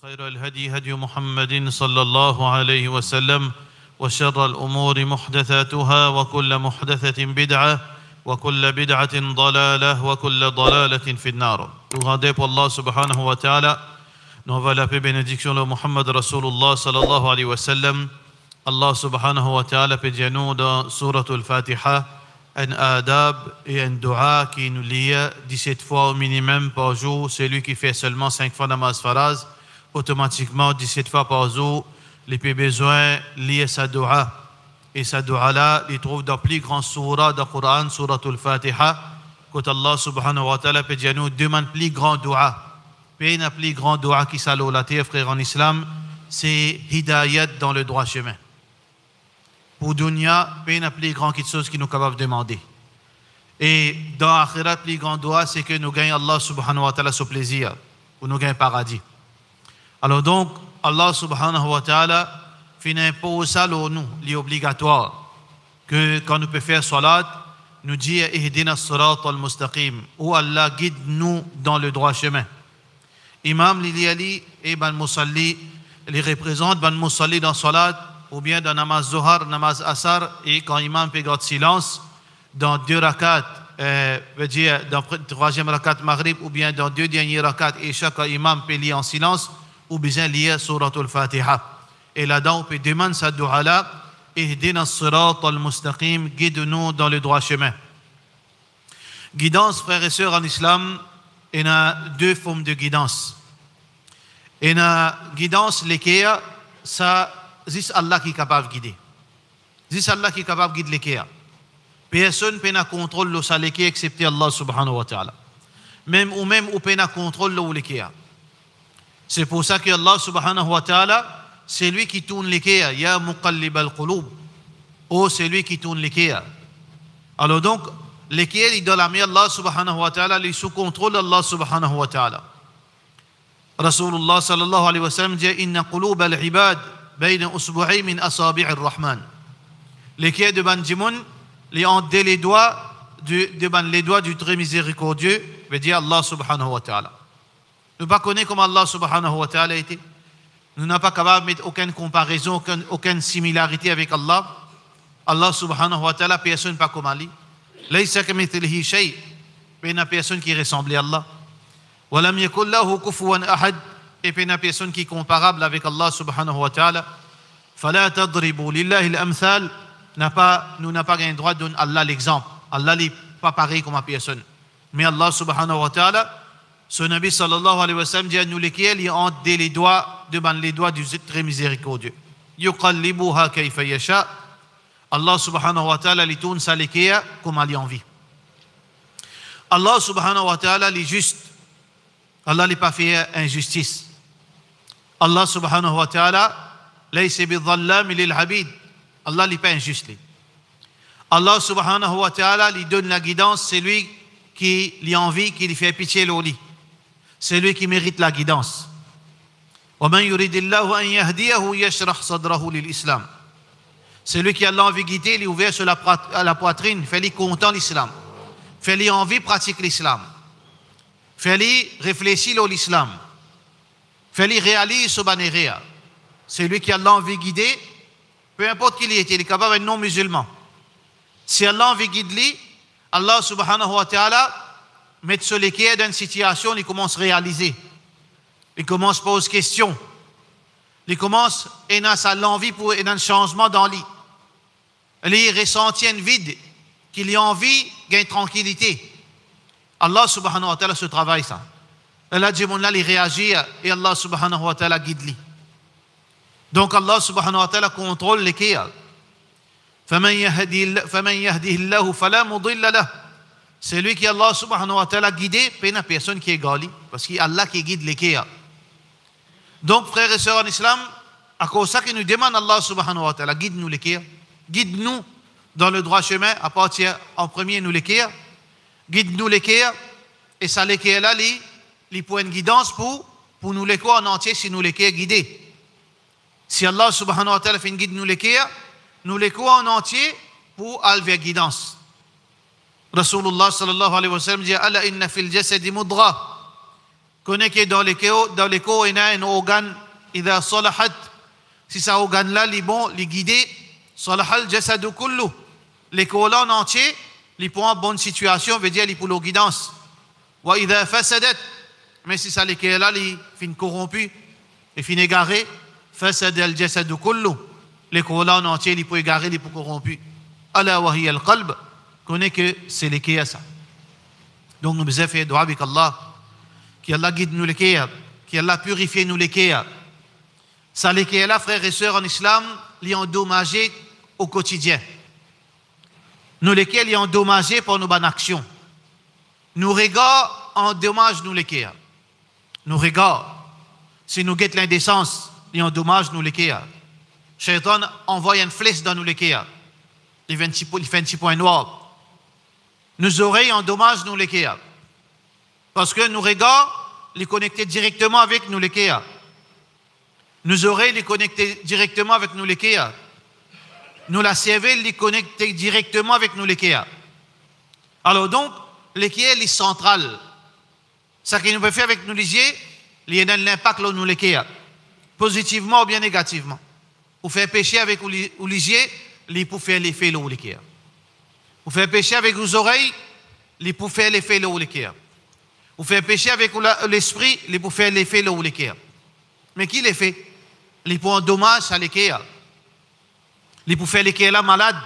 وخير الهدي هدي محمد صلى الله عليه وسلم وشر الأمور محدثاتها وكل محدثة بدعة وكل بدعة ضلالة وكل ضلالة في النار. Tout rendez pour Allah subhanahu wa ta'ala. Nous avons la paix bénédiction de Muhammad Rasulullah sallallahu alayhi wa sallam. Allah subhanahu wa ta'ala pédianou dans Surah Al-Fatiha un adab et un dua qui nous lie 17 fois au minimum par jour. Celui qui fait seulement 5 fois namaz faraz, automatiquement 17 fois par jour, les besoins liés à sa dua. Et sa dua-là, il trouve dans plus grand surah du Coran, Surah Al-Fatiha, quand Allah subhanahu wa ta'ala pédianou demande plus grand dua. Puis un plus grand dua qui s'alloue la terre, frère en islam, c'est hidayat dans le droit chemin. Pour dunya, il y a plus grand quelque chose qui nous est capable de demander. Et dans l'akhirat, plus grand dua, c'est que nous gagnons Allah subhanahu wa ta'ala son plaisir, ou nous gagnons paradis. Alors donc, Allah subhanahu wa ta'ala fait impose ça nous, c'est obligatoire, que quand nous pouvons faire salat, nous dit ihdina sirat al-mustaqim, ou Allah guide nous dans le droit chemin. Imam Liliali et Ban Musalli, les représentent Ban Musalli dans salat, ou bien dans namaz Zohar, namaz Asar, et quand imam fait garde silence, dans 2 rakats, veut dire dans le 3e rakat Maghrib, ou bien dans 2 derniers rakats, et chaque imam peut lire en silence, ou bien lire Surah Al-Fatiha. Et là-dedans, on peut demander cette dua-là, Ihdina as-sirat al-mustaqim, guide-nous dans le droit chemin. Guidance, frères et sœurs en islam, il y a 2 formes de guidance. Il y a guidance, l'équerre, ça, c'est Allah qui est capable de guider. C'est Allah qui est capable de guider l'équerre. Personne ne peut contrôler le l'équerre excepté Allah subhanahu wa ta'ala. Même ou peut contrôler l'équerre. C'est pour ça que Allah subhanahu wa ta'ala, c'est lui qui tourne l'équerre. Ya muqallib al-qulub. Oh, c'est lui qui tourne l'équerre. Alors donc, l'équerre, il doit l'amener Allah subhanahu wa ta'ala, il est sous contrôle d'Allah subhanahu wa ta'ala. Rasulullah sallallahu alayhi wa sallam dit Inna qulub al-ibad bayna usbu'i min asabi' ar-Rahman. L'équerre de Bandimoun, les ont les doigts du très miséricordieux, veut dire Allah subhanahu wa ta'ala. Nous ne pas connaître comment Allah subhanahu wa ta'ala était. Nous n'avons pas capable de mettre aucune comparaison, aucune similarité avec Allah. Allah subhanahu wa ta'ala, personne n'est pas comme lui. Laysa kamithlihi shay', il n'y a personne qui ressemble à Allah. Wa lam yakul lahu kufuwan ahad, et il n'y a personne qui est comparable avec Allah subhanahu wa ta'ala. Fala tadribu lillahi al-amthal, nous n'avons pas le droit de donner Allah l'exemple. Allah n'est pas pareil comme personne. Mais Allah subhanahu wa ta'ala, son Nabi sallallahu alayhi wa sallam dit à nous lesquels il ont les doigts devant les doigts du très miséricordieux. Yuqallibuha kayfa yasha. Allah subhanahu wa ta'ala il tourne sa l'équerre comme il a envie. Allah subhanahu wa ta'ala il est juste. Allah n'a pas fait injustice. Allah subhanahu wa ta'ala laysa bidhallam lil abid. Allah n'est pas injuste. Allah subhanahu wa ta'ala lui donne la guidance, c'est lui qui lui envie, qui lui fait pitié l'oli. C'est lui qui mérite la guidance. وَمَنْ يُرِدِ اللَّهُ أَنْ يَهْدِيَهُ يَشْرَحْ صَدْرَهُ لِلْإِسْلَامِ. C'est lui qui a l'envie de guider, il est ouvert sur la poitrine, fait-lui content l'islam. Fait-lui envie de pratiquer l'islam. Fait-lui réfléchir à l'islam. Fait-lui réaliser ce banéréa. C'est lui qui a l'envie de guider, peu importe qui il est capable d'être non-musulman. Si Allah a envie de guider, Allah subhanahu wa ta'ala met sur l'équerre d'une situation, il commence à réaliser. Il commence à poser questions. Il commence à l'envie pour un changement dans lui. Il ressentit un vide, qu'il a envie de gagner tranquillité. Allah subhanahu wa ta'ala se travaille ça. Allah dit, il réagit et Allah subhanahu wa ta'ala guide lui. Donc Allah subhanahu wa ta'ala contrôle l'équerre. فَمَنْ يَهْدِهِ اللَّهُ فَلَا مُضِلَّ لَهُ. C'est lui qui Allah subhanahu wa ta'ala guidé, pas une personne qui est gali, parce qu'il y a Allah qui guide l'équerre. Donc, frères et sœurs en islam, à cause de ça qu'il nous demande Allah subhanahu wa ta'ala, guide-nous l'équerre, guide-nous dans le droit chemin, à partir en premier nous l'équerre, guide-nous l'équerre, et ça l'équerre là, il pour une guidance pour nous l'équerre en entier si nous l'équerre guidé. Si Allah subhanahu wa ta'ala fait une guide nous l'équerre en entier pour aller vers guidance. Rasulullah sallallahu alayhi wa sallam dit Ala inna fil jasadi mudra connaît que dans les corps, il y a un organe, إذا صلحت, si ça organe-là, il est bon, il est guidé, صلح الجسد كله. Les corps en entier, ils pour en bonne situation, veut dire, ils pour leur guidance. وإذا فسدت, mais si ça, les corps-là, ils finissent corrompus, ils finissent égarés, فسد الجسد كله. Les corps en entier, ils pour égarer, ils pour corrompus. ألا وهي القلب, connaît que c'est les corps ça. Donc nous devons faire dua avec Allah, qu'Allah guide nous les cœurs, qu'Allah purifie nous les cœurs. Ça les cœurs là, frères et sœurs en islam, les endommagés au quotidien. Nous les cœurs les endommagés pour nos bonnes actions. Nous regards endommagent nous les cœurs. Nous regards, si nous guettons l'indécence, les endommagent nous les cœurs. Shaitan envoie une flèche dans nous les cœurs. Il fait un petit point noir. Nos oreilles endommagent nous les cœurs. Parce que nos regards, les connectés directement avec nous les cœurs. Nos oreilles, les connectés directement avec nous les cœurs. Nous la cervelle, les connectés directement avec nous les cœurs. Alors donc, les cœurs, les centrales. Ce qui nous peut faire avec nous les yeux, il y a un impact sur nous les cœurs. Positivement ou bien négativement. Ou faire pécher avec les yeux, il peut faire l'effet sur les cœurs. Ou faire pécher avec vos oreilles, il peut faire l'effet sur les cœurs. Ou faire pécher avec l'esprit, il peut faire l'effet sur les cœurs. Mais qui les fait? Il peut endommager à les cœurs. Il peut faire les cœurs là malades.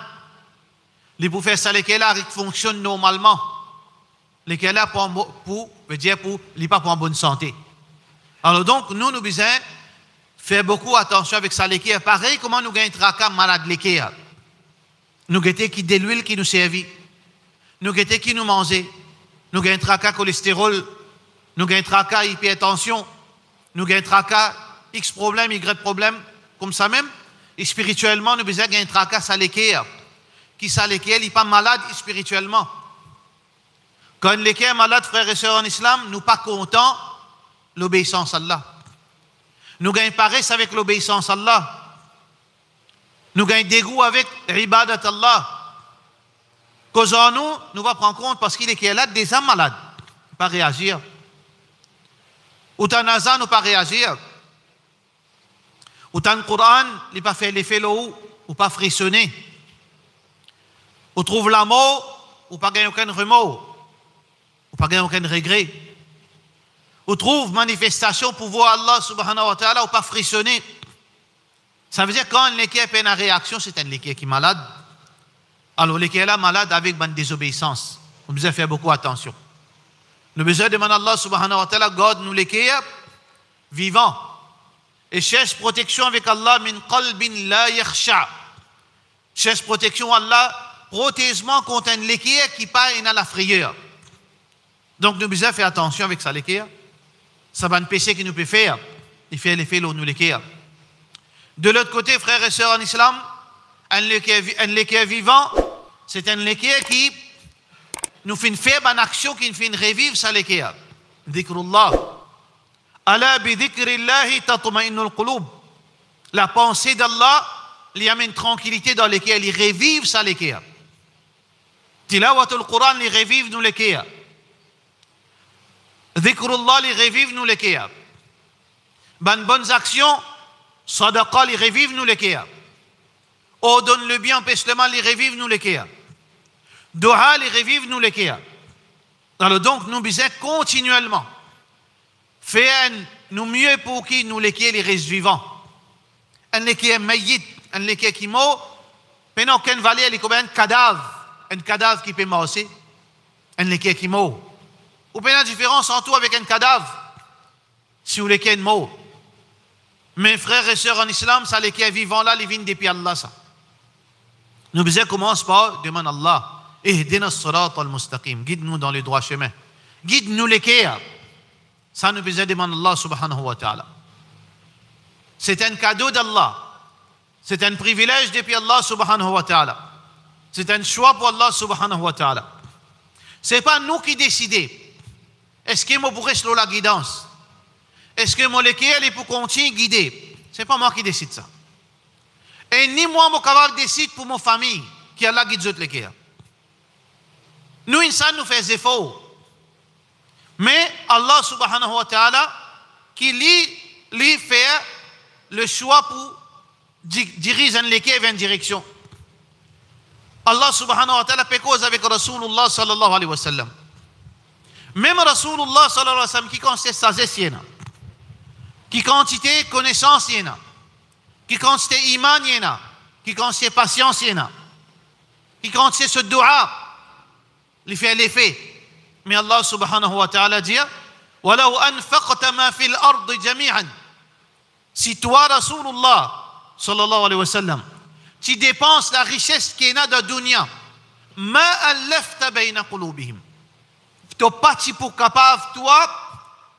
Il peut faire ça les cœurs là qui fonctionnent normalement. Les cœurs là il pas pour en bonne santé. Alors donc, nous devons faire beaucoup attention avec ça les cœurs. Pareil, comment nous gagnons un tracas malade les cœurs. Nous gagnons qui de l'huile qui nous servit. Nous gagnons qui nous mangeait. Nous gagnons un tracas cholestérol. Nous gagnons un tracas hypertension. Nous gagnons un tracas X problème, Y problème. Comme ça même. Et spirituellement, nous avons un tracas à l'équerre. Qui ça l'équerre, il n'est pas malade spirituellement. Quand l'équerre est malade, frères et sœurs en islam, nous pas contents l'obéissance à Allah. Nous gagnons paresse avec l'obéissance à Allah. Nous gagnons dégoût avec l'ibadat Allah. Cause en nous, nous va prendre compte parce qu'il est là des âmes malades. Pas réagir. Autant nous pas réagir. Autant le Coran, il pas fait l'effet là ou pas frissonner. On trouve l'amour, ou pas gagner aucun remords, ou pas gagner aucun regret. On trouve manifestation pour voir Allah subhanahu wa ta'ala, ou pas frissonner. Ça veut dire quand un léquer fait une réaction, c'est un léquer qui est malade. Alors léquer là malade avec une désobéissance. On besoin faire beaucoup attention. Nous besoin demander à Allah subhanahu wa ta'ala, garde nous léquer vivants. Et cherche protection avec Allah min qalbin la yakhsha. Cherche protection Allah, protège-moi contre un léquer qui pas à la frayeur. Donc nous besoin faire attention avec ça léquer. Ça va un péché qui nous peut faire. Il fait l'effet là nous léquer. De l'autre côté, frères et sœurs en islam, un léquer vivant, c'est un léquer qui nous fait une faible en action, qui nous fait une revivre sa léquer. Dhikrullah. Ala bi dhikrillahi tatma'innul qulub. La pensée d'Allah, il y a une tranquillité dans laquelle il revive sa léquer. Tilawatul Quran, il revive nous léquer. Dhikrullah, il revive nous léquer. Bonnes actions, Sadaqa, les revive nous l'équerre. Ordonne le bien, empêche le mal, les revive nous l'équerre. Doha, les revive nous l'équerre. Alors donc, nous bisons continuellement. Faire nous mieux pour qui nous l'équerre les restes vivants. Un l'équerre maït, un l'équerre qui mort, mais aucun valet, il est comme un cadavre qui peut mourir. Un l'équerre qui mort. Ou bien la différence en tout avec un cadavre, si vous l'équerre mort. Mes frères et sœurs en islam, ça les qui est vivant là, ils viennent depuis Allah. Ça. Nous besoin commence par demander à Allah, Ihdina as-sirat al-mustaqim, guide-nous dans le droit chemin. Guide-nous les cœurs. Ça nous besoin demander à Allah subhanahu wa ta'ala. C'est un cadeau d'Allah. C'est un privilège depuis Allah subhanahu wa ta'ala. C'est un choix pour Allah subhanahu wa ta'ala. C'est pas nous qui décidons. Est-ce que moi pourrais sur la guidance? Est-ce que mon léquer est pour continuer à guider? Ce n'est pas moi qui décide ça. Et ni moi, je suis capable de décider pour ma famille qui a la guide de léquer. Nous, insan, nous faisons des efforts Mais Allah subhanahu wa ta'ala qui lui fait le choix pour diriger l'équipe vers une direction. Allah subhanahu wa ta'ala fait cause avec Rasulullah sallallahu alayhi wa sallam. Même Rasulullah sallallahu alayhi wa sallam qui quantité sagesse yéna, qui quantité connaissance yéna, qui quantité iman yéna, qui quantité patience yéna, qui quantité ce dua, il fait l'effet. Mais Allah subhanahu wa ta'ala dit وَلَوْ أَنْفَقْتَ مَا فِي الْأَرْضِ جَمِيعًا. Si toi, Rasulullah sallallahu alayhi wa sallam, tu dépenses la richesse qui est là dans dunya, ma allafta bayna qulubihim, tu n'es pas pour capable toi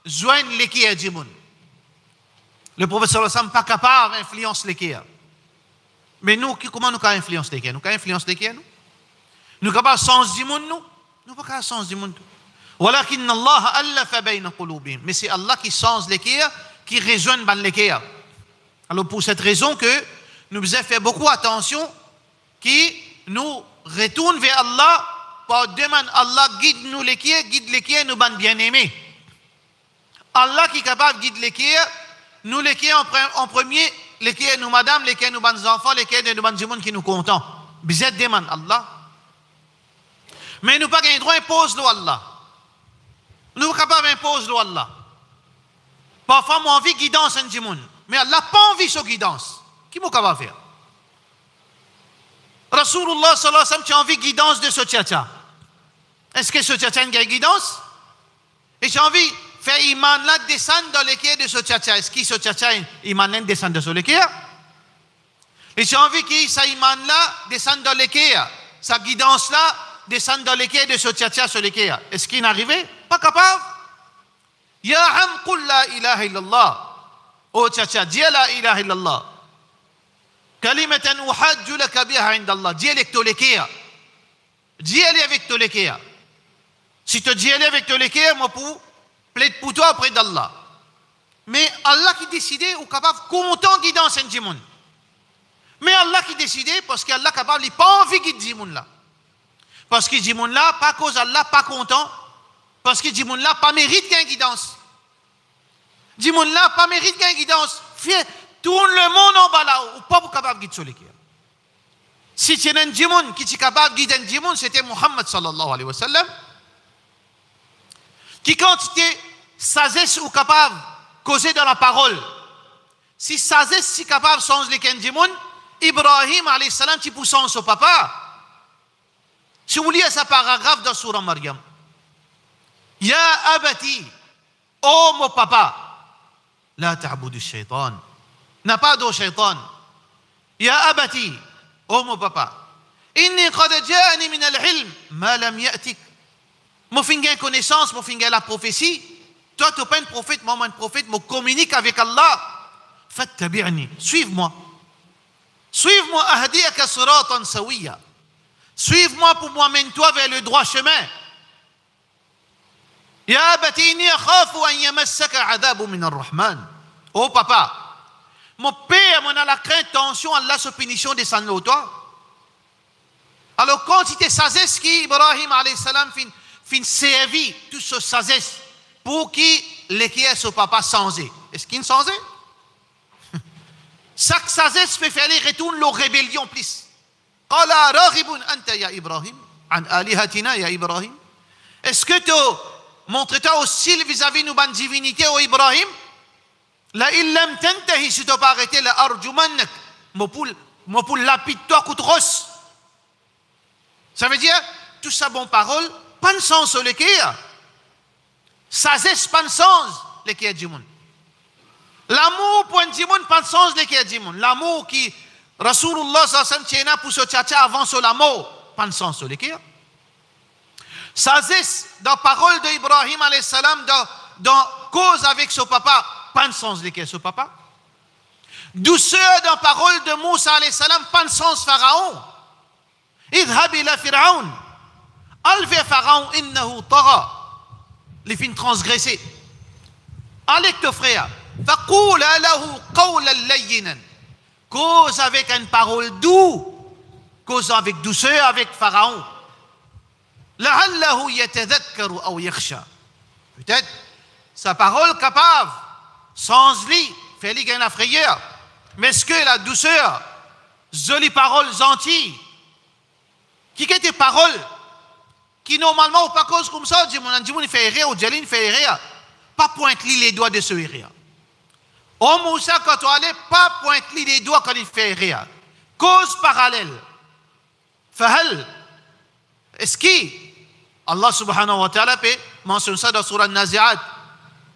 joindre l'équipe à Djimoun. Le prophète sallallahu alayhi wa sallam pas capable d'influencer l'équipe. Mais nous, comment nous pouvons influencer l'équipe? Nous pouvons influencer l'équipe? Nous sommes capables de changer Djimoun? Nous ne pouvons pas changer Djimoun. ولكن الله ألف بين قلوبهم. Mais c'est Allah qui change l'équipe, qui rejoint l'équipe. Alors pour cette raison que nous devons faire beaucoup attention, qui nous retourne vers Allah pour demander Allah guide nous l'équipe, guide l'équipe nous ban bien aimés. Allah qui est capable de guider l'équipe, nous l'équipe en premier, l'équipe nous madame, l'équipe nous ban enfants, l'équipe nous ban gens qui nous content. Bizet demande Allah. Mais nous pas gain droit impose le Allah. Nous sommes capables d'imposer Allah. Parfois, moi, envie de guidance en Djimoun. Mais Allah n'a pas envie de cette guidance. Qui est capable de faire? Rasulullah sallallahu alayhi wa sallam, tu as envie de guidance de ce tchatcha. Est-ce que ce tchatcha a une guidance? Et tu as envie de faire iman là descendre dans l'équerre de ce tchatcha. Est-ce que ce tchatcha, iman là descend de ce l'équerre? Et tu as envie que ça iman là descende dans l'équerre. Sa guidance là descendre dans l'équerre de ce tchatcha sur l'équerre. Est-ce qu'il est arrivé? Pas capable. Ya ham qul la ilaha illallah. Oh tchatcha, dis la ilaha illallah. Kalimatan uhajju laka biha inda Allah. Dis avec ton l'équerre. Dis avec ton l'équerre. Si tu dis avec ton l'équerre, moi pour plaide pour toi auprès d'Allah. Mais Allah qui décidait ou capable content guidance en Djimoun. Mais Allah qui décidait parce qu'Allah capable, il pas envie de Djimoun là. Parce que Djimoun là, pas cause Allah, pas content. Parce que Djimoun là, pas mérite qu'un guidance. Djimoun là, pas mérite qu'un guidance. Tourne le monde en bas là, ou pas capable de guider sur l'équipe. Si tu es un Djimoun qui est capable de guider un Djimoun, c'était Muhammad sallallahu alayhi wa sallam. Qui quantité sagesse ou capable de causer dans la parole. Si sagesse si capable de changer les Djimoun, Ibrahim alayhi salam, tu poussons son papa. Si vous lisez ce paragraphe dans Surah Maryam, Ya abati, oh mon papa, la ta'budu shaitan, n'a pas de shaitan. Ya abati, oh mon papa, inni qad ja'ani min al-ilm ma lam ya'tik. Mon finger connaissance, mon finger la prophétie. Toi, tu n'es pas un prophète, moi, un prophète, me communique avec Allah. Fattabi'ni, suive-moi. Suive-moi, ahdiyaka siratan sawiya. Suive-moi pour moi, mène-toi vers le droit chemin. Ya abati inni akhafu an yamassaka adhabu min ar-Rahman. Oh papa, mon père, mon a la crainte, tension, Allah se punition descendre au toi. Alors quand il était sagesse qui Ibrahim alayhi salam fin servi toute ce sagesse pour qui l'équipe son papa changé. Est-ce qu'il changé? Chaque sagesse fait faire les retourne leur rébellion plus. قال راغب أنت يا إبراهيم عن آلهتنا يا إبراهيم. Est-ce que tu montres-toi hostile vis-à-vis de nos divinités au Ibrahim? La illam tantahi, si tu n'as pas arrêté la arjumannak, mo pour lapide toi coup de rosse. Ça veut dire tout ça bonne parole, pas de sens sur l'équerre. Sagesse pas de sens l'équerre du monde. L'amour pour un djimoun pas de sens l'équerre du monde. L'amour qui Rasulullah sallallahu alayhi wa sallam pour ce tchatcha avant sur l'amour, pas de sens sur l'équerre. Sagesse dans parole d'Ibrahim alayhi salam, dans cause avec son papa, pas de sens l'équerre son papa. Douceur dans parole de Moussa alayhi salam, pas de sens Pharaon. Idhab ila Pharaon. Alve Pharaon innahu tagha. Les fins transgressés. Avec ton frère. Faqul lahu qawlan layyinan. Cause avec une parole douce, cause avec douceur avec Pharaon. La'allahu yatadhakkaru aw yakhsha. Peut-être sa parole capable, sans lui, fait-lui gagner la frayeur. Mais est-ce que la douceur, jolies paroles gentilles, qui est des paroles qui normalement ou pas cause comme ça, dit mon fait rire ou Jalin fait rire, pas pointe-lui les doigts de ce rire. Oh Moussa, quand on allait, pas pointe-lui les doigts quand il fait rire. Cause parallèle. Fahal, est-ce que Allah subhanahu wa ta'ala mentionne ça dans Surah Nazi'at?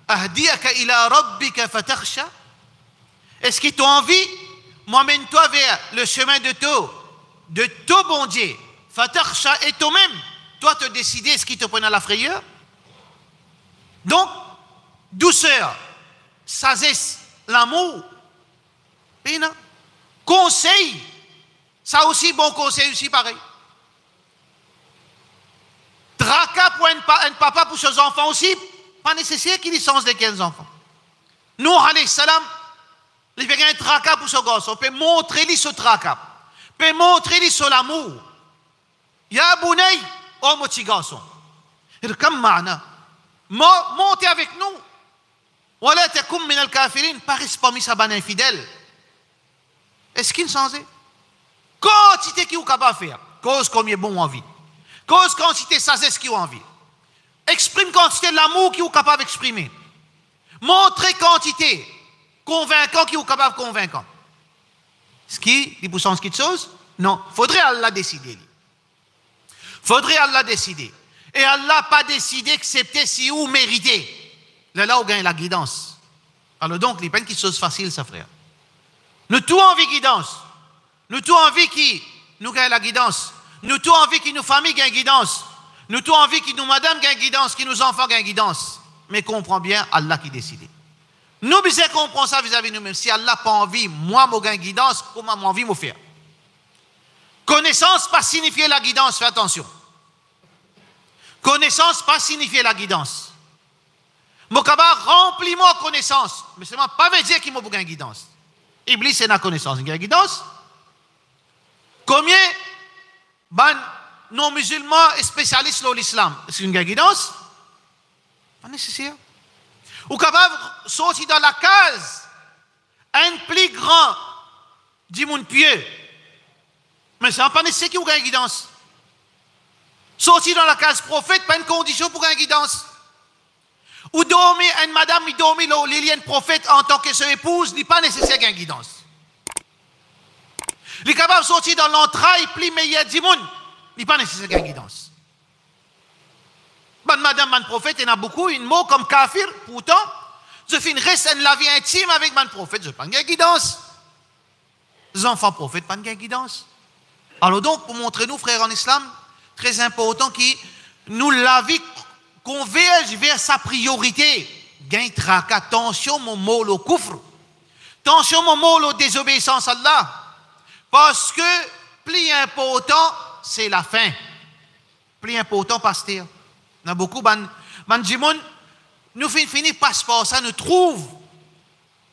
Ahdiyaka ila rabbika fatakhsha. Est-ce que tu as envie, m'emmène-toi vers le chemin de tout bon Dieu. Fatakhsha, et toi-même, toi te décider ce qui te prend à la frayeur. Donc, douceur, sagesse, l'amour, conseil, ça aussi bon conseil aussi pareil. Tracas pour un papa pour ses enfants aussi, pas nécessaire qu'il licence les 15 enfants. Nous, alayhi salam, il fait un tracas pour ce gosse. On peut montrer lui ce tracas. On peut montrer lui ce l'amour. Ya Bounay, oh mon petit garçon. Comme ma'na. Montez avec nous. Wala takum min al-kafirin. Paris parmi sa ban infidèle. Est-ce qu'il s'en est? Quantité qui est capable de faire. Cause combien bon envie. Cause quantité sagesse qui ont envie. Exprime quantité de l'amour qui est capable d'exprimer. Montrez quantité convaincant qui est capable de convaincre. Ce qui, il pousse en ce qui de chose? Non. Faudrait Allah décider. Faudrait Allah décider. Et Allah pas décidé excepté si vous méritez. Là, on gagne la guidance. Alors donc, les peines qui sont faciles, ça frère. Nous tous envie guidance. Nous tous envie qui nous gagne la guidance. Nous tous envie qui nous famille gagne guidance. Nous tous envie qui nous madame gagne guidance, qui nous enfants gagne guidance. Mais comprends bien, Allah qui décide. Nous bisons comprendre ça vis-à-vis de nous-mêmes. Si Allah pas envie, moi, je gagne guidance, comment j'ai envie de faire? Connaissance pas signifier la guidance, fais attention. Connaissance pas signifier la guidance. Mokaba remplit moi connaissance, mais c'est pas veut dire qu'il m'a gagne guidance. Iblis c'est la connaissance, il gagne guidance. Combien non musulmans et spécialistes dans l'islam, est-ce qu'il y a une guidance? Pas nécessaire. Ou capable de sortir dans la case un plus grand du monde pieux. Mais ce n'est pas nécessaire qu'il y ait une guidance. Sortir dans la case prophète, pas une condition pour une guidance. Ou dormir, une madame, il dormit les liens prophète en tant que son épouse, n'est pas nécessaire qu'il y ait une guidance. Il est capable de sortir dans l'entraille, plus meilleur du monde, n'est pas nécessaire qu'il y ait une guidance. Madame, man prophète, il y en a beaucoup, une mot comme kafir, pourtant, je fais une reste la vie intime avec man prophète, je n'ai pas une guidance. Les enfants prophètes, pas une guidance. Alors donc, pour montrer nous, frères en islam, très important qui nous la vie converge vers sa priorité. Gain tracas, attention mon mot au kufr. Attention mon mot au désobéissance à Allah. Parce que plus important, c'est la fin. Plus important, pasteur. Il y a beaucoup de nous finissons passeport, ça nous trouve.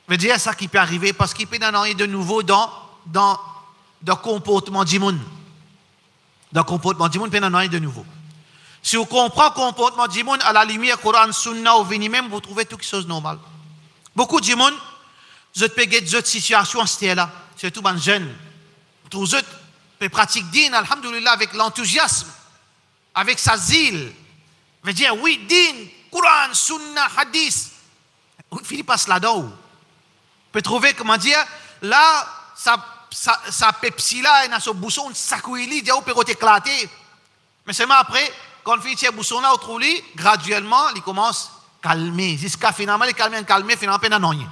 Je veux dire ça qui peut arriver parce qu'il peut y avoir de nouveau dans le comportement du monde. Dans le comportement du monde, il peut y avoir de nouveau. Si vous comprenez le comportement du monde à la lumière Coran, Sunna ou Vini même, vous trouvez quelque chose de normal. Beaucoup de monde, vous avez des situations, c'était là, surtout les jeunes. Vous avez pratiquer din, alhamdoulilah, avec l'enthousiasme, avec sa zèle. Veut dire, oui, din, Coran, Sunna, Hadith. Il finit par se là-dedans. Vous pouvez trouver, comment dire, là, sa Pepsi là, il a son bousson, sa couille, il peut éclater. Mais seulement après, quand on finit ce bousson là, on trouve lui, graduellement, il commence à calmer. Jusqu'à finalement, il calme, finalement, il n'a rien.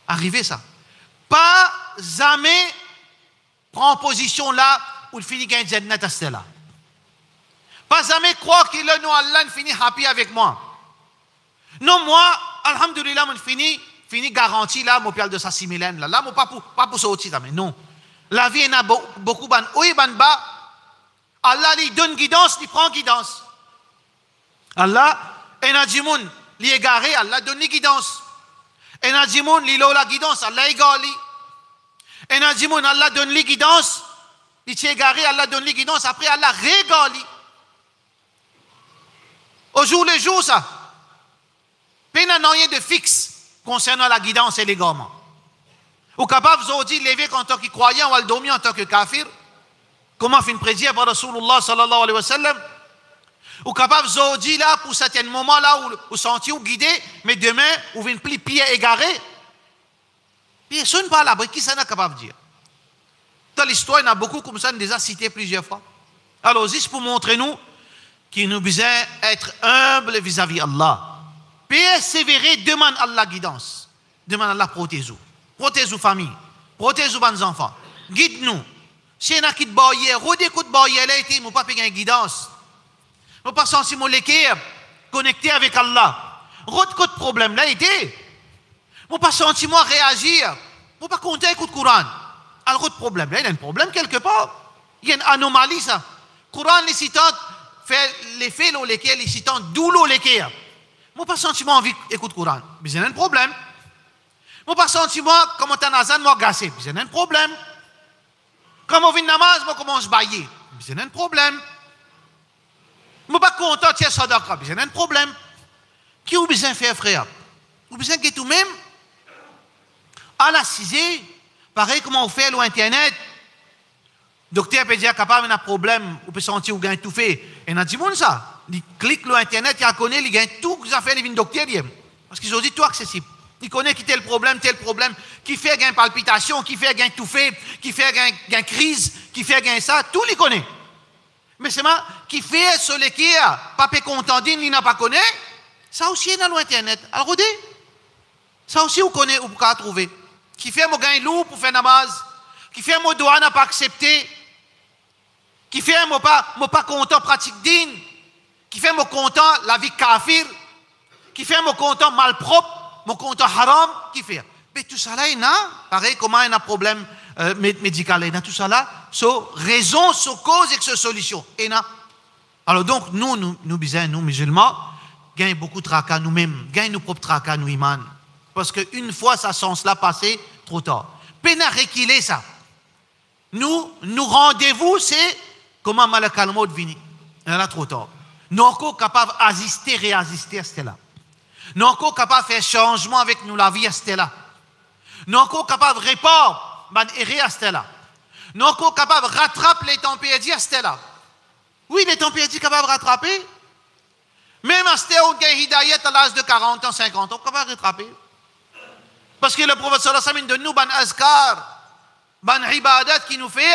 Arrivé ça. Pas jamais prendre position là où il finit gagner Jannat à ce là. Pas jamais croire qu'il est non Allah finit happy avec moi. Non, moi, alhamdoulilah, je fini garanti là, mon pial de sa similène là. Là, moi, pas pour sortir, mais non. La vie, il y a beaucoup de oui, bas. Allah lui donne guidance, il prend guidance. Allah, il y a du monde, il est égaré, Allah donne guidance. Il y a du monde, il a la guidance, Allah égale. Il y a du monde, Allah donne la guidance, il est égaré, Allah donne la guidance, après Allah régale. Au jour le jour, ça. Pena n'a rien de fixe concernant la guidance et l'égarement. Ou capable de lever en tant que croyant ou à dormir en tant que kafir. Comment fait une prédire par Rasulullah sallallahu alayhi wa sallam. Ou capable de dire là pour certains moments là où vous sentiez ou guidé, mais demain vous venez plus pied égaré. Personne pas à l'abri. Qui ça n'est capable de dire? Dans l'histoire, il y en a beaucoup comme ça, on les a cités plusieurs fois. Alors, juste pour montrer nous qu'il nous besoin être humble vis-à-vis Allah. Persévérer, demande Allah guidance. Demande Allah protège-nous. Protège-nous famille. Protège-nous nos enfants. Guide-nous. Si on a qui de barrière, redécoute barrière là, il ne pas payer une guidance. Il ne pas sentir mon l'équerre, connecté avec Allah. Redécoute problème là, il ne pas sentir moi réagir. Il ne pas compter écoute Coran. Alors, le problème là, il y a un problème quelque part. Il y a une anomalie ça. Coran, les citants, fait l'effet lesquels les citants, d'où lesquels. Je n'ai pas senti moi envie d'écouter le Coran. Mais il y a un problème. Je n'ai pas senti moi, comme on azan, moi gassé. Mais il y a un problème. Comme on vient de namaz, moi commence à bailler. Mais il y a un problème. Je ne suis pas content de Sadaka. Mais il y a un problème. Qui a besoin de faire, frère? Vous avez besoin de tout même. À la 6e, pareil comment on fait l'Internet. Docteur peut dire capable d'un problème, on peut sentir ou gagne tout fait. Et on a dit bon ça. Il clique sur Internet, il connaît, il gagne tout que ça fait les docteurs. Parce qu'ils ont dit tout accessible. Il connaît qui tel problème, qui fait gain palpitation, qui fait gain tout fait, qui fait gain crise, qui fait gain ça, tout il connaît. Mais c'est moi qui fait ce qui a pas content il n'a pas connaît, ça aussi est dans l'Internet. Alors regardez, ça aussi vous connaissez, vous pouvez trouver. Qui fait mon gain lourd pour faire namaz, qui fait mon doigt n'a pas accepté, qui fait mon pas content pratique digne, qui fait mon content la vie kafir, qui fait mon content malpropre, mon content haram, qui fait. Mais tout ça là, il y a, pareil, comment il y a un problème médical, il y a tout ça là, sur raison, sur cause et sur solution. Il y a. Alors donc, nous musulmans, gagnons beaucoup de tracas nous-mêmes, gagnons nos propres tracas, nous, imans. Parce qu'une fois ça sens là passé, trop tard. Peine à réquiler ça. Nous rendez-vous, c'est comment Malakal Maut vini. Il y en a trop tard. Nous sommes capables d'assister, réassister à ce là. Nous sommes capables de faire changement avec nous la vie à ce là. Nous sommes capables de répondre, à ce là. Nous sommes capables de rattraper les temps perdus à ce là. Oui, les temps perdus capables de rattraper. Même à ce là, on a hidayat à l'âge de 40 ans, 50 ans, capable de rattraper. Parce que le prophète sallallahu alayhi wa sallam de nous, ban azkar, ban ibadat qui nous fait,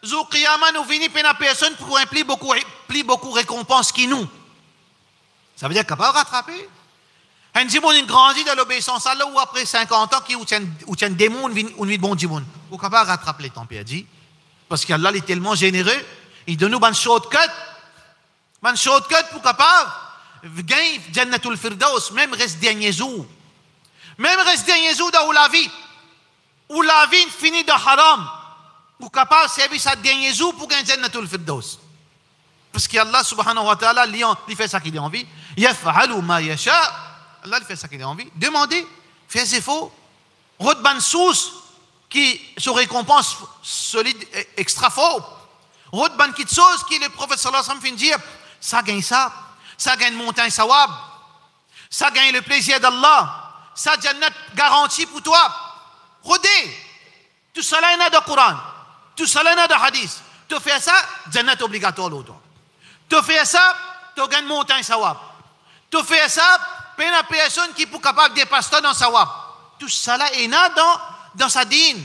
zou qiyama nous finit par une personne pour impliquer beaucoup de récompenses qui nous. Ça veut dire capable de rattraper. Un djimoun il grandit dans l'obéissance à Allah ou après 50 ans qui ou tient démon ou une bon djimoun. Ou capable de rattraper les temps perdus. Parce qu'Allah est tellement généreux, il donne nous ban shortcut pour capable de gagner Jannatul Firdaus, même reste dernier jour. Même reste dernier jour dans la vie, où la vie finit de haram, ou capable de servir sa dernier jour pour gagner Jannatul Firdaus. Parce qu'Allah subhanahu wa ta'ala, il fait ça qu'il a envie. Yaf'alu ma yasha. Allah il fait ça qu'il a envie. Demandez, faites effort. Rodban source qui se récompense solide, extra fort. Rodban qui chose qui le prophète sallallahu alayhi wa sallam fait dire, ça gagne ça gagne montagne sawab, ça gagne le plaisir d'Allah. Ça, Jannat garantie pour toi. Regardez, tout cela est dans le Coran, tout cela est dans le hadith. Tu fais ça, Jannat obligatoire l'autre. Tu fais ça, tu gagnes montagne sawab. Tu fais ça, peine à personne qui est capable de dépasser dans sawab. Tout cela est dans sa dîne.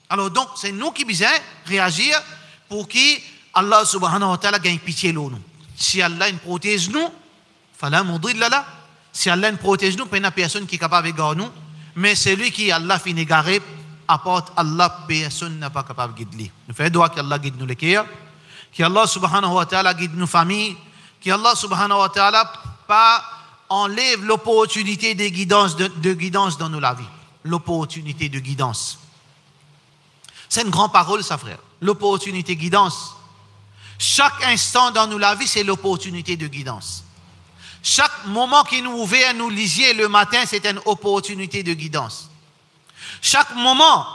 Alors donc, c'est nous qui devons réagir pour que Allah subhanahu wa ta'ala gagne pitié de nous. Si Allah nous protège nous, fala mudilla la. Si Allah nous protège nous, pas personne qui est capable de garder nous, mais celui qui Allah finit égaré, apporte Allah, personne n'est pas capable de guider. Nous faisons doigt qu'Allah guide nous les cœurs, qu'Allah subhanahu wa ta'ala guide nos familles, qu'Allah subhanahu wa ta'ala pas enlève l'opportunité de guidance dans nos la vie. L'opportunité de guidance. C'est une grande parole, ça, frère. L'opportunité de guidance. Chaque instant dans nos la vie, c'est l'opportunité de guidance. Chaque moment qui nous ouvre à nous lisier le matin, c'est une opportunité de guidance. Chaque moment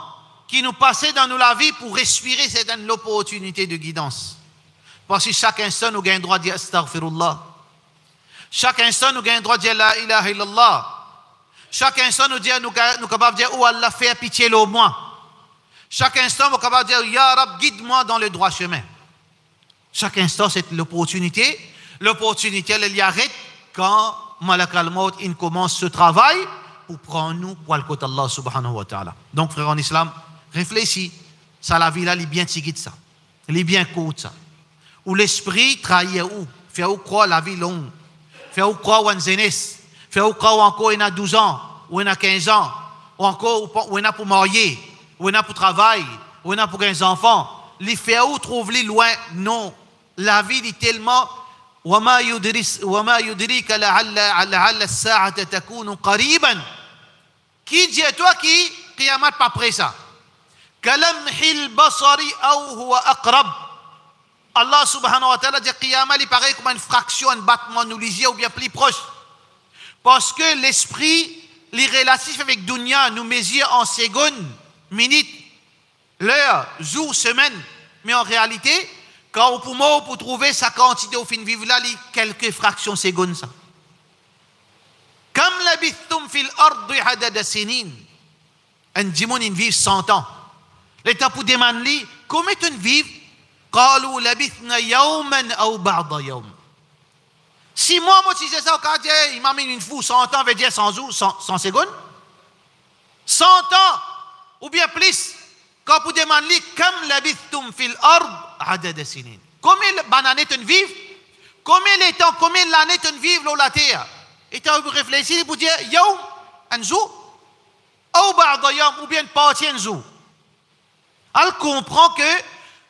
qui nous passe dans nous la vie pour respirer, c'est une opportunité de guidance. Parce que chaque instant, nous avons le droit de dire astaghfirullah. Chaque instant, nous avons le droit de dire la ilaha illallah. Chaque instant, nous sommes capables de dire, oh Allah, fais pitié au moi. Chaque instant, nous sommes capables de dire, Ya Rab, guide-moi dans le droit chemin. Chaque instant, c'est l'opportunité. L'opportunité, elle y arrête quand Malak al-Maut commence ce travail pour prendre nous pour le côté d'Allah subhanahu wa ta'ala. Donc, frère en islam, réfléchis. Ça, la vie là, elle est bien tigide ça. Elle est bien courte ça. Où l'esprit trahit où? Fait où croire la vie longue? Fait où croire en jeunesse? Fait où croire encore il a 12 ans, ou il a 15 ans, ou encore ou il a pour marier, ou il a pour travail, ou il a pour 15 enfants. Les fait où trouve-les loin? Non. La vie est tellement وما يدريك لعل الساعة تكون قريبا. Qui dit à toi qui قيامات pas près ça? كلمح البصر أو هو أقرب. Allah subhanahu wa ta'ala dit qiyamah il paraît comme une fraction, un battement nous lisier ou bien plus proche. Parce que l'esprit, les relatifs avec dunya nous mesure en secondes, minutes, l'heure, jour, semaine. Mais en réalité, quand au poumon, pour trouver sa quantité au fin de vivre là, il y a quelques fractions secondes ça. Comme labithtum fil ardi hadada sinin. Un dimon il vit 100 ans. L'état pour demander comment tu vis? قالوا لبثنا يوما أو بعض يوم. Si moi je disais ça au quartier, il m'a mis une fou, 100 ans veut dire 100 jours, 100 secondes. 100 ans ou bien plus. Quand vous demandez comme labithtum fil ard adad sinin. Combien d'années tu vis? Combien de temps, combien d'années tu vis sur la terre? Et tu vous réfléchissez pour dire yawm, un jour, ou ba'da yawm, ou bien partie un jour. Elle comprend que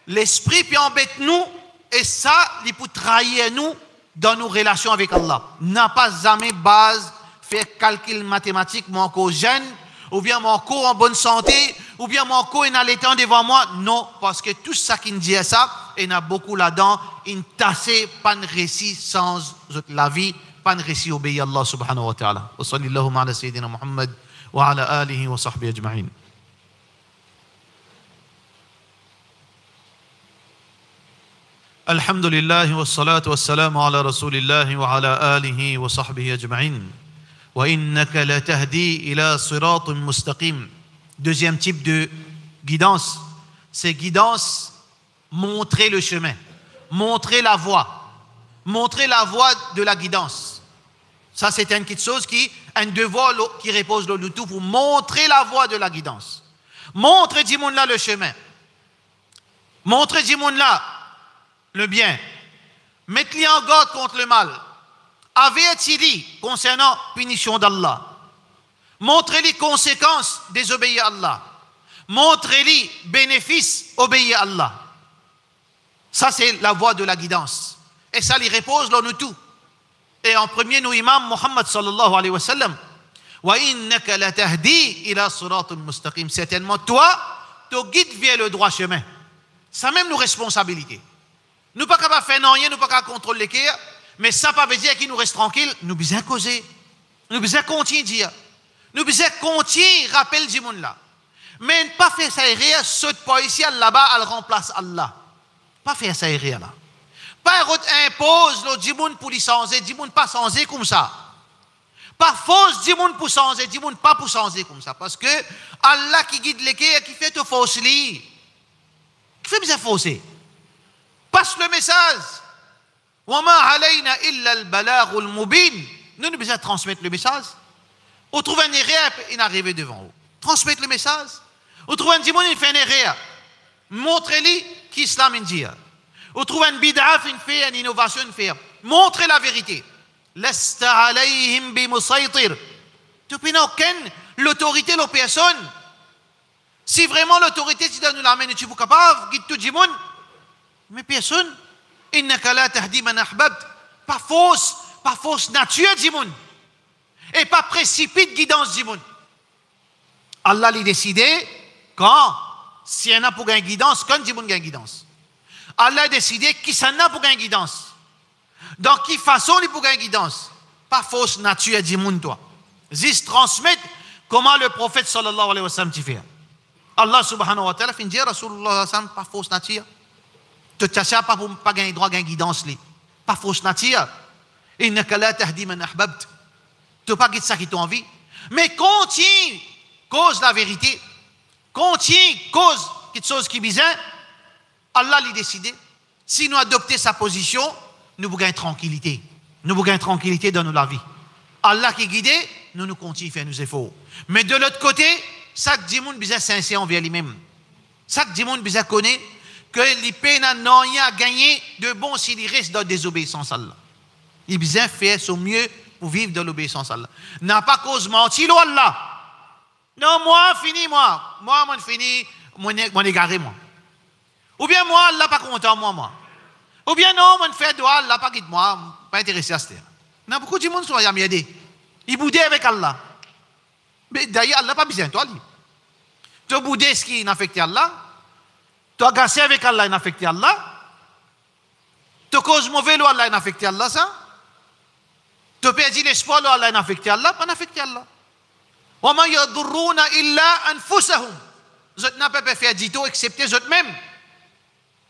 l'esprit peut embêter nous et ça, il peut trahir nous dans nos relations avec Allah. N'a pas jamais base, faire calcul mathématique, mon corps jeune, ou bien mon corps en bonne santé, ou bien mon corps est dans les temps devant moi. Non, parce que tout ça qui nous dit ça, il y en a beaucoup là-dedans, une tassée, pas de récit sans la vie, pas de récit obéir à Allah subhanahu wa ta'ala. Wa sallallahu ala sayyidina Muhammad wa ala alihi wa sahbihi ajma'in. الحمد لله والصلاة والسلام على رسول الله وعلى آله وصحبه أجمعين وإنك لتهدي إلى صراط مستقيم. Deuxième type de guidance, c'est guidance, montrer le chemin, montrer la voie de la guidance. Ça c'est une petite chose un devoir qui repose le tout pour montrer la voie de la guidance. Montrer du monde là le chemin. Montrer du monde là le bien, mettez-les en garde contre le mal, avertis-les concernant la punition d'Allah, montrez-les conséquences désobéir à Allah, montrez-les bénéfices obéir à Allah. Ça c'est la voie de la guidance et ça lui repose dans nous tout. Et en premier nous imam Muhammad sallallahu alayhi wa sallam, wa innaka la tahdi ila siratul mustaqim. Certainement toi tu guides vers le droit chemin. Ça même nos responsabilités. Nous ne sommes pas capables de faire rien, nous ne sommes pas capables de contrôler les cœurs, mais ça ne veut pas dire qu'il nous reste tranquille. Nous devons causer, nous devons continuer à dire, nous devons continuer à rappeler du monde là. Mais ne pas faire ça errer, saute pas ici, là-bas, elle remplace Allah. Pas faire ça errer là. Pas impose le monde pour lui changer, du monde pas changer comme ça. Pas force du monde pour changer, du monde pas pour changer comme ça. Parce que Allah qui guide les cœurs, qui fait te forcer, qui fait bien forcer. Passe le message. وَمَا عَلَيْنَا إِلَّا الْبَلَاغُ الْمُبِينَ. Nous devons transmettre le message. On trouve un erreur, il arrive devant vous. Transmettre le message. On trouve un démon, il fait un erreur. Montrez-lui qu'Islam est dit. On trouve un bid'a, il fait une innovation, il fait. Montrez la vérité. لَسْتَ عَلَيْهِمْ بِمُسَيْطِرٍ. Tu n'as aucune l'autorité, la personne. Si vraiment l'autorité, tu dois nous l'amener, tu es capable, guide tout le monde. Mais personne, innaka la tahdi man ahbabt, pas fausse nature du monde, et pas précipite guidance du monde. Allah l'a décidé quand, si y en a pour gagner guidance, quand du monde gagne guidance. Allah a décidé qui s'en a pour gagner guidance. Dans quelle façon il pour gagner guidance? Pas fausse nature du monde, toi. Juste transmettre comment le prophète sallallahu alayhi wa sallam t'y fait. Allah subhanahu wa ta'ala fait dire Rasulullah sallallahu alayhi wa sallam, pas fausse nature. Tu ne pas pour pas gagner droit, gagner guidance, pas fausse nature. Innaka la tahdi man ahbabt. Tu ne peux pas guider ça qui t'a envie. Mais continue, cause la vérité. Continue, cause quelque chose qui est bizarre. Allah l'a décidé. Si nous adoptons sa position, nous gagnons tranquillité. Nous gagnons tranquillité dans notre vie. Allah qui guide, nous continuons à faire nos efforts. Mais de l'autre côté, chaque dimanche bizarre sincère envers lui-même. Chaque dimanche bizarre connaît que les peines n'ont rien à gagner de bon s'il reste dans la désobéissance à Allah. Il bizarre faire son mieux pour vivre dans l'obéissance à Allah. N'a pas cause mentir à Allah. Non, moi, fini, moi. Moi, fini, moi, égaré, moi. Ou bien moi, Allah pas content, moi. Ou bien non, moi, fait doigt, Allah pas quitte moi, pas intéressé à ce terre. Il y a beaucoup de monde qui sont aidés. Ils boudent avec Allah. Mais d'ailleurs, Allah pas besoin de toi. Tu as boudé ce qui est affecté Allah. Tu as gassé avec Allah, il a affecté Allah. Tu as cause mauvais, Allah, il a affecté Allah, ça. Tu as perdu l'espoir, Allah, il a affecté Allah, pas affecté Allah. وَمَا يَضُرُّونَ إِلَّا أَنفُسَهُم. Vous n'avez pas fait du tout, excepté eux-mêmes.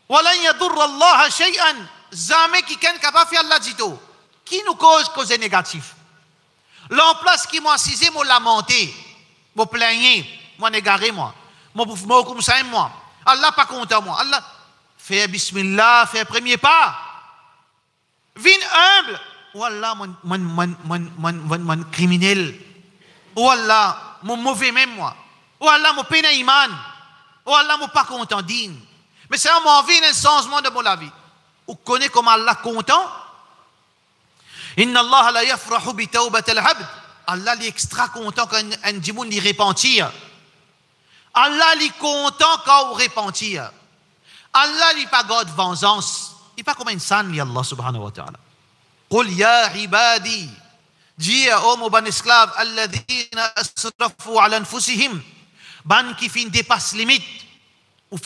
وَلَنْ يَضُرَّ اللَّهَ شَيْئًا. Jamais quelqu'un n'est capable de faire Allah du tout. Qui nous cause négatif? L'emplace qui m'a assisé, m'a lamenté, m'a plaigné, m'a égaré, moi. M'a comme ça, moi. Allah pas content, moi. Allah, fais bismillah, fais premier pas. Viens humble. Oh Allah, mon criminel. Oh Allah, mon mauvais même, moi. Oh Allah, mon peine iman. Oh Allah, mon pas content, digne. Mais c'est un envie, un changement de mon vie. Vous connaissez comment Allah content? Inna Allah la yafrahu bi tawbat al-abd. Allah est extra content quand un djimoun lui repentir. Allah est content quand vous repentir. Allah n'est pas God vengeance. Il n'est pas comme un san, Allah subhanahu wa ta'ala. Qul ya ibadi. Dis aux mon ban esclaves, alladhina asrafu ala anfusihim. Ban qui fin dépasse limite. Ou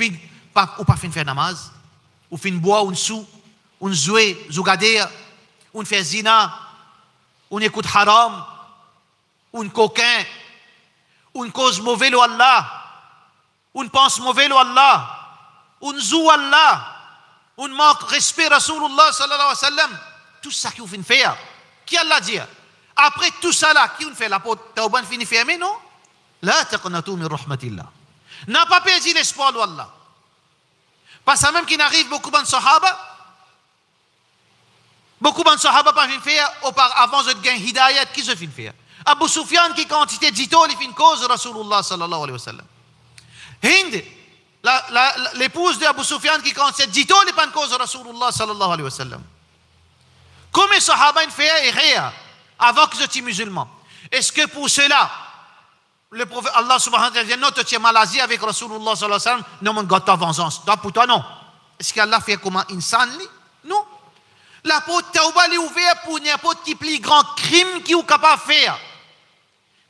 pas fin faire namaz. Ou fin boire un sou. Un jouer, zougader. Un fait zina. Un écoute haram. Un coquin. Un cause mauvais à Allah. Un pense mauvais à Allah. Un zou Allah. Un manque respect Rasulullah sallallahu alayhi wa sallam. Tout ça qui vous fait faire. Qui Allah dit? Après tout ça là, qui vous fait la porte? Tauban fini fermé, non? La taqnatu min rahmatillah. N'a pas perdu l'espoir d'Allah. Parce que même qu'il arrive beaucoup de sahaba. Beaucoup de sahaba pas fin faire avant de gagner hidayat, qui se fin faire? Abu Sufyan qui quantité d'ito, il fin cause de Rasulullah sallallahu alayhi wa sallam. Hind, l'épouse de Abu Sufyan qui quantité d'ito, il fin cause de Rasulullah sallallahu alayhi wa sallam. Comme les sahaba fait rien avant que je sois musulman. Est-ce que pour cela, le prophète Allah subhanahu wa ta'ala dit non, tu es maladie avec Rasulullah sallallahu alayhi wa sallam, non, mon gars, ta vengeance. Donc pour toi, non. Est-ce qu'Allah fait comme un insan? Non. La porte tauba est ouverte pour n'importe qui plus grand crime qui est capable de faire.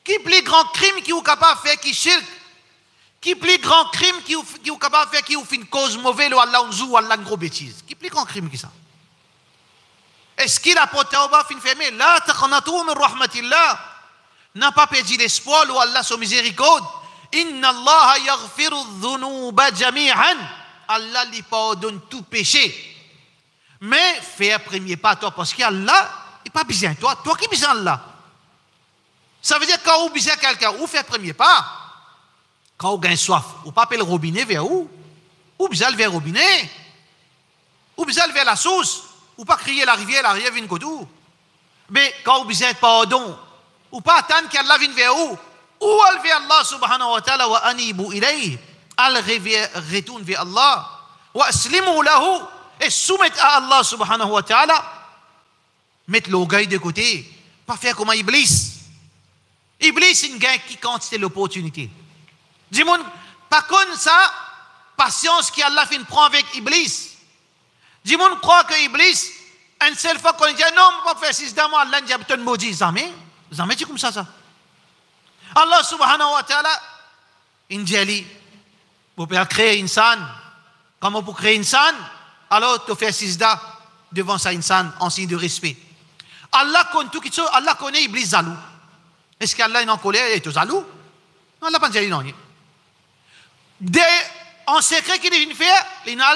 Qui plus grand crime qui est capable de faire, qui shirk. Qui plus grand crime qui est capable de faire, qui fait une cause mauvaise, ou Allah ou Allah une grosse bêtise. Qui plus grand crime qui ça? Est-ce qu'il a porte tauba fin fermée? La taqnatu min rahmatillah. N'a pas perdu l'espoir, ou Allah son miséricorde. Inna Allah yaghfiru dhunuba jami'an. Allah lui pardonne tout péché. Mais fais un premier pas toi, parce qu'Allah, il n'est pas besoin de toi. Toi qui besoin Allah. Ça veut dire quand vous besoin quelqu'un, vous faites un premier pas. Quand vous gagnez soif, vous pas le robinet vers où? Ou besoin vers le robinet. Ou besoin vers la source. Ou pas crier la rivière vient de où? Mais quand vous besoin de pardon, ou pas attendre qu'Allah vienne vers où? Ou elle vers Allah subhanahu wa ta'ala wa anibu ilayh. Elle retourne vers Allah. Wa aslimu lahu. Et soumettre à Allah subhanahu wa ta'ala, mettre l'orgueil de côté, pas faire comme Iblis. Iblis, il gagne qui quantité l'opportunité. Dis-moi, par contre, ça, patience qu'Allah fin prend avec Iblis. Dis-moi, croit que Iblis, une seule fois qu'on dit non, on ne peut pas faire 6 mois, Allah dit un maudit. Jamais c'est comme ça. Allah subhanahu wa ta'ala, il dit, vous pouvez créer une insan. Comment vous créer une insan? Alors, tu fais sisda devant sa insan en signe de respect. Allah connaît tout ce Allah connaît Iblis zalou. Est-ce qu'Allah est en colère et est zalou? Non, Allah pas dit non. En secret qu'il vient faire, il a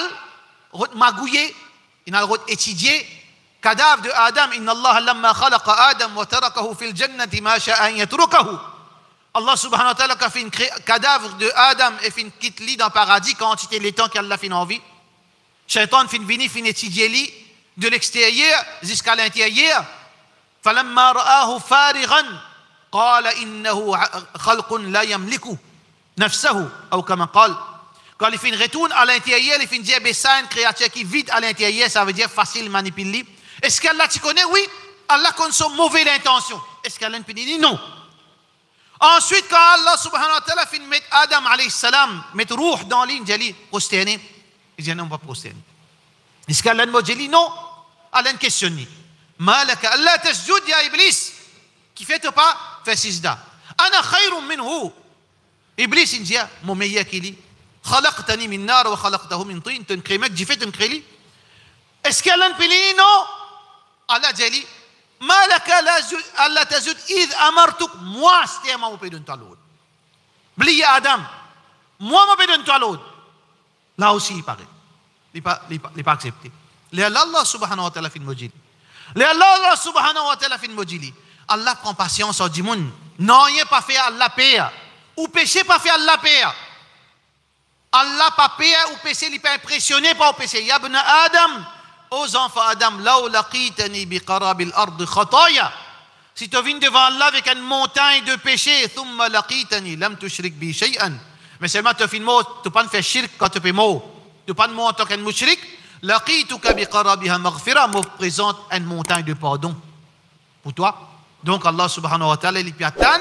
magouillé, il a étudié, cadavre de Adam, inna Allah lamma khalaqa Adam wa tarakahu fil jannati ma sha'a an yatrukahu. Allah subhanahu wa ta'ala a fait un cadavre de Adam et fait une quitte lit dans le paradis quand c'était les temps qu'Allah fait envie. Shaitan fin vini fin étudier li de l'extérieur jusqu'à l'intérieur. فلما رآه فارغا قال إنه خلق لا يملك نفسه أو كما قال. Quand il fait une retourne à l'intérieur, il fait dire ça une créature qui vide à l'intérieur, ça veut dire facile manipuler. Est-ce qu'Allah tu connais? Oui. Allah connaît son mauvaise intention. Est-ce qu'Allah peut dire non? Ensuite, quand Allah subhanahu wa ta'ala fait mettre Adam alayhi salam, mettre ruh dans l'île, il dit prosterner. Il dit non, on va prosterner. Est-ce qu'Allah m'a dit non? Allah questionne. مالك ألا تسجد يا إبليس qui fait pas fait sijda أنا خير منه إبليس il dit mon meilleur qu'il est خلقتني من نار وخلقته من طين tu crées mec j'ai fait tu crées lui est-ce qu'Allah peut dire non? Allah dit مالك ألا تسجد إذ أمرتك moi c'était moi qui donne toi l'autre oubliez Adam moi je donne toi l'autre là aussi il paraît il pas accepté Allah subhanahu wa ta'ala fait une mojil. Allah subhanahu wa ta'ala fait une mojili. Allah prend patience au monde. Non, il pas fait Allah paye. Ou péché pas fait Allah paye. Allah pas paye ou péché il pas impressionné par le péché. Ya ibn Adam, aux enfants Adam, law laqitani bi qarabil ard khataya. Si tu viens devant Allah avec une montagne de péché, thumma laqitani lam tushrik bi shay'an. Mais seulement tu fais mot, tu pas faire shirk quand tu fais mot. Tu pas mot en tant qu'un mushrik. Laqituka bi qarabiha maghfira, me présente une montagne de pardon pour toi. Donc Allah subhanahu wa ta'ala il piatan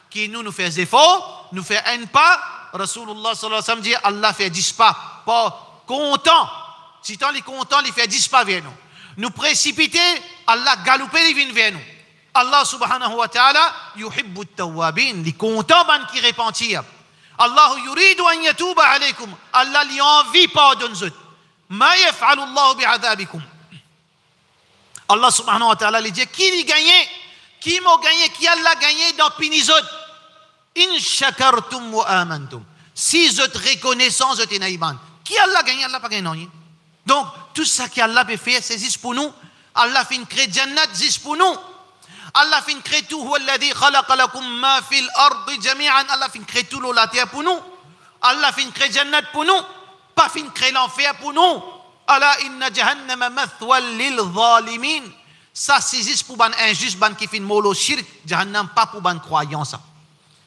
qui nous fait des efforts, nous fait un pas. Rasulullah sallallahu alayhi wa sallam dit Allah fait 10 pas, pas content. Si tant il est content, il fait 10 pas vers nous. Nous précipiter, Allah galoper il vient vers nous. Allah subhanahu wa ta'ala yuhibbu at-tawwabin, il content ban qui repentir. Allah yuridu an yatuba alaykum. Allah lui envie pardonne vous. ما يفعل الله بعذابكم. Allah subhanahu wa ta'ala dit qui l'a gagné, qui m'a gagné, qui Allah gagné dans Pinizot. In shakartum wa amantum. Si vous êtes reconnaissant, vous êtes iman. Qui Allah gagné, Allah pas gagné. Donc tout ça qu'Allah peut faire, c'est juste pour nous. Allah fait une crée jannat juste pour nous. Allah fait une crée tout. Huwa alladhi khalaqa lakum ma fil ardi jami'an. Allah fait une crée tout la terre pour nous. Allah fait une crée jannat pour nous. Pas fin créer l'enfer pour nous. Ala inna jahannama mathwal lil zalimin. Ça c'est juste pour ban injuste ban qui fin molo shirk. Jahannam pas pour ban croyant ça.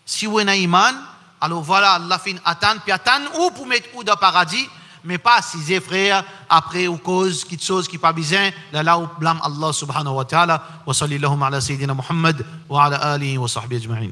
Si vous avez un iman, alors voilà Allah fin attendre puis attendre ou pour mettre ou dans le paradis, mais pas si c'est frère après ou cause quelque chose qui pas besoin là où blâme Allah subhanahu wa ta'ala. Wa sallallahu ala sayyidina Muhammad wa ala alihi wa sahbihi ajma'in.